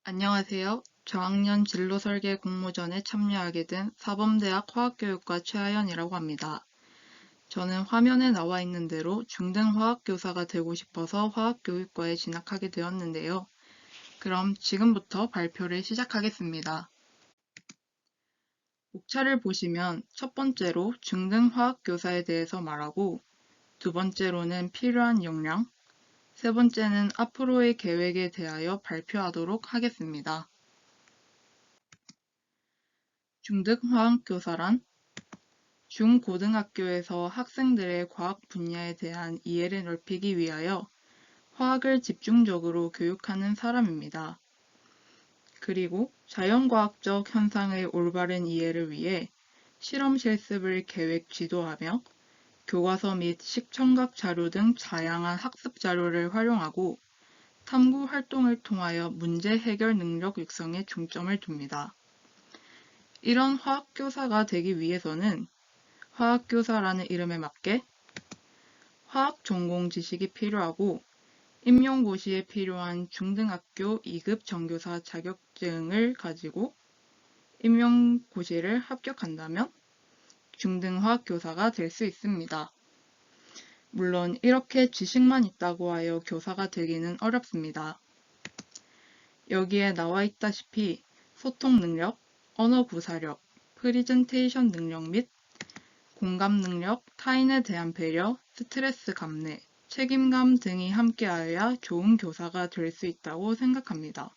안녕하세요. 저학년 진로설계 공모전에 참여하게 된 사범대학 화학교육과 최하연이라고 합니다. 저는 화면에 나와 있는 대로 중등 화학교사가 되고 싶어서 화학교육과에 진학하게 되었는데요. 그럼 지금부터 발표를 시작하겠습니다. 목차를 보시면 첫 번째로 중등 화학교사에 대해서 말하고, 두 번째로는 필요한 역량, 세 번째는 앞으로의 계획에 대하여 발표하도록 하겠습니다. 중등 화학교사란 중고등학교에서 학생들의 과학 분야에 대한 이해를 넓히기 위하여 화학을 집중적으로 교육하는 사람입니다. 그리고 자연과학적 현상의 올바른 이해를 위해 실험 실습을 계획 지도하며 교과서 및 식청각 자료 등 다양한 학습 자료를 활용하고 탐구 활동을 통하여 문제 해결 능력 육성에 중점을 둡니다. 이런 화학교사가 되기 위해서는 화학교사라는 이름에 맞게 화학 전공 지식이 필요하고 임용고시에 필요한 중등학교 2급 정교사 자격증을 가지고 임용고시를 합격한다면 중등화학교사가 될 수 있습니다. 물론 이렇게 지식만 있다고 하여 교사가 되기는 어렵습니다. 여기에 나와 있다시피 소통 능력, 언어 구사력, 프리젠테이션 능력 및 공감 능력, 타인에 대한 배려, 스트레스 감내, 책임감 등이 함께하여야 좋은 교사가 될 수 있다고 생각합니다.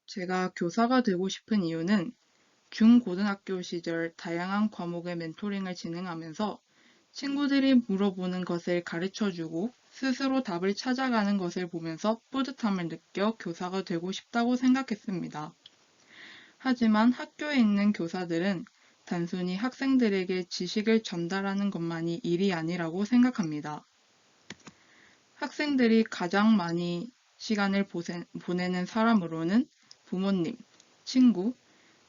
제가 교사가 되고 싶은 이유는 중고등학교 시절 다양한 과목의 멘토링을 진행하면서 친구들이 물어보는 것을 가르쳐주고 스스로 답을 찾아가는 것을 보면서 뿌듯함을 느껴 교사가 되고 싶다고 생각했습니다. 하지만 학교에 있는 교사들은 단순히 학생들에게 지식을 전달하는 것만이 일이 아니라고 생각합니다. 학생들이 가장 많이 시간을 보내는 사람으로는 부모님, 친구,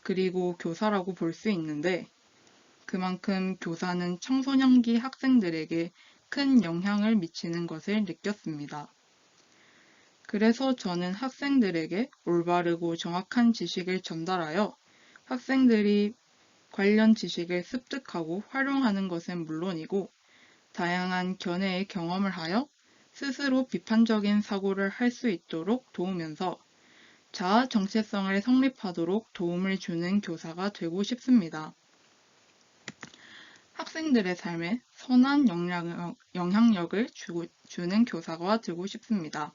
그리고 교사라고 볼 수 있는데 그만큼 교사는 청소년기 학생들에게 큰 영향을 미치는 것을 느꼈습니다. 그래서 저는 학생들에게 올바르고 정확한 지식을 전달하여 학생들이 관련 지식을 습득하고 활용하는 것은 물론이고 다양한 견해의 경험을 하여 스스로 비판적인 사고를 할 수 있도록 도우면서 자아 정체성을 성립하도록 도움을 주는 교사가 되고 싶습니다. 학생들의 삶에 선한 영향력을 주는 교사가 되고 싶습니다.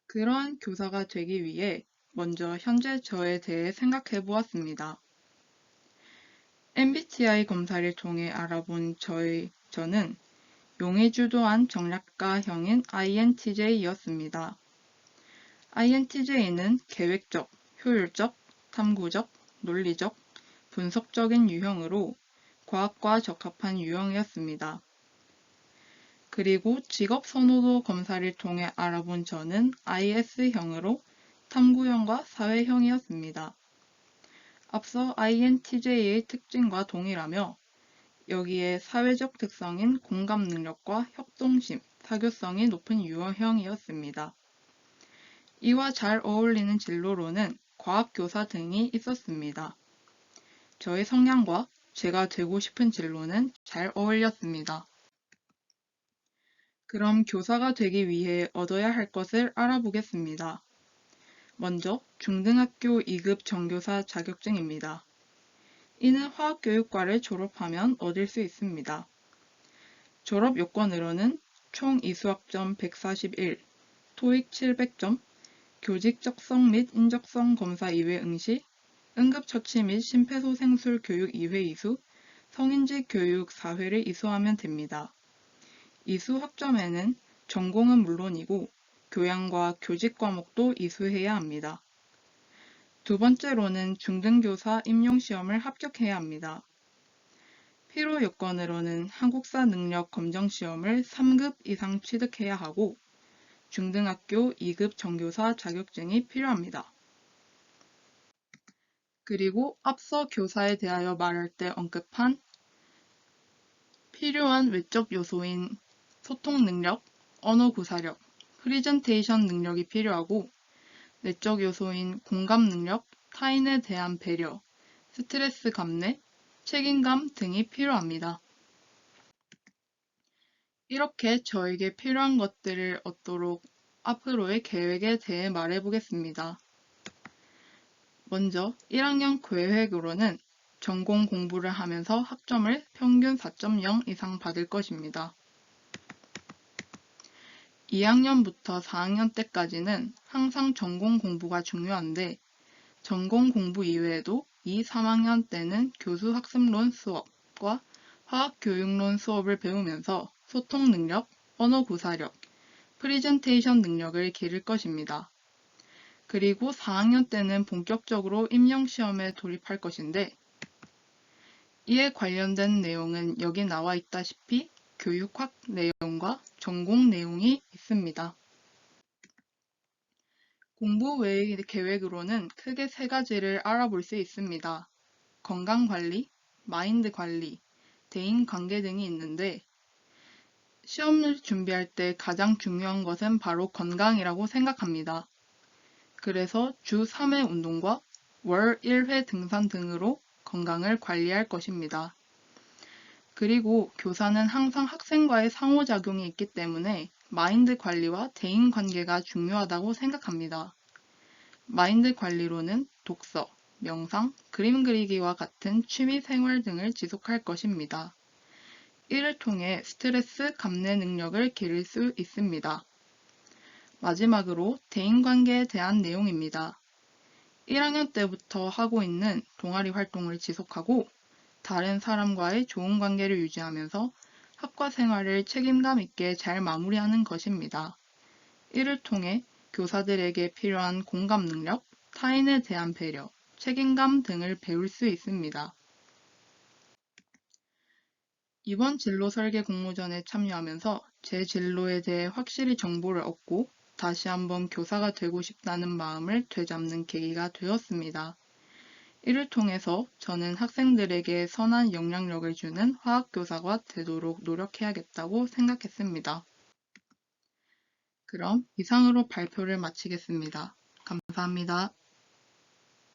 그러한 교사가 되기 위해 먼저 현재 저에 대해 생각해 보았습니다. MBTI 검사를 통해 알아본 저는 용이 주도한 정략가형인 INTJ였습니다. INTJ는 계획적, 효율적, 탐구적, 논리적, 분석적인 유형으로 과학과 적합한 유형이었습니다. 그리고 직업 선호도 검사를 통해 알아본 저는 IS형으로 탐구형과 사회형이었습니다. 앞서 INTJ의 특징과 동일하며 여기에 사회적 특성인 공감 능력과 협동심, 사교성이 높은 유형이었습니다. 이와 잘 어울리는 진로로는 과학교사 등이 있었습니다. 저의 성향과 제가 되고 싶은 진로는 잘 어울렸습니다. 그럼 교사가 되기 위해 얻어야 할 것을 알아보겠습니다. 먼저 중등학교 2급 정교사 자격증입니다. 이는 화학교육과를 졸업하면 얻을 수 있습니다. 졸업 요건으로는 총 이수학점 141, 토익 700점, 교직 적성 및 인적성 검사 2회 응시, 응급처치 및 심폐소생술 교육 2회 이수, 성인지 교육 4회를 이수하면 됩니다. 이수 학점에는 전공은 물론이고 교양과 교직 과목도 이수해야 합니다. 두 번째로는 중등교사 임용시험을 합격해야 합니다. 필요 요건으로는 한국사 능력 검정시험을 3급 이상 취득해야 하고 중등학교 2급 정교사 자격증이 필요합니다. 그리고 앞서 교사에 대하여 말할 때 언급한 필요한 외적 요소인 소통 능력, 언어 구사력, 프리젠테이션 능력이 필요하고 내적 요소인 공감 능력, 타인에 대한 배려, 스트레스 감내, 책임감 등이 필요합니다. 이렇게 저에게 필요한 것들을 얻도록 앞으로의 계획에 대해 말해보겠습니다. 먼저 1학년 계획으로는 전공 공부를 하면서 학점을 평균 4.0 이상 받을 것입니다. 2학년부터 4학년 때까지는 항상 전공 공부가 중요한데 전공 공부 이외에도 2, 3학년 때는 교수 학습론 수업과 화학교육론 수업을 배우면서 소통 능력, 언어 구사력, 프리젠테이션 능력을 기를 것입니다. 그리고 4학년 때는 본격적으로 임용시험에 돌입할 것인데 이에 관련된 내용은 여기 나와 있다시피 교육학 내용과 전공 내용이 있습니다. 공부 외의 계획으로는 크게 세 가지를 알아볼 수 있습니다. 건강관리, 마인드관리, 대인관계 등이 있는데 시험을 준비할 때 가장 중요한 것은 바로 건강이라고 생각합니다. 그래서 주 3회 운동과 월 1회 등산 등으로 건강을 관리할 것입니다. 그리고 교사는 항상 학생과의 상호작용이 있기 때문에 마인드 관리와 대인 관계가 중요하다고 생각합니다. 마인드 관리로는 독서, 명상, 그림 그리기와 같은 취미 생활 등을 지속할 것입니다. 이를 통해 스트레스 감내 능력을 기를 수 있습니다. 마지막으로 대인관계에 대한 내용입니다. 1학년 때부터 하고 있는 동아리 활동을 지속하고 다른 사람과의 좋은 관계를 유지하면서 학과 생활을 책임감 있게 잘 마무리하는 것입니다. 이를 통해 교사들에게 필요한 공감 능력, 타인에 대한 배려, 책임감 등을 배울 수 있습니다. 이번 진로 설계 공모전에 참여하면서 제 진로에 대해 확실히 정보를 얻고 다시 한번 교사가 되고 싶다는 마음을 되잡는 계기가 되었습니다. 이를 통해서 저는 학생들에게 선한 영향력을 주는 화학교사가 되도록 노력해야겠다고 생각했습니다. 그럼 이상으로 발표를 마치겠습니다. 감사합니다.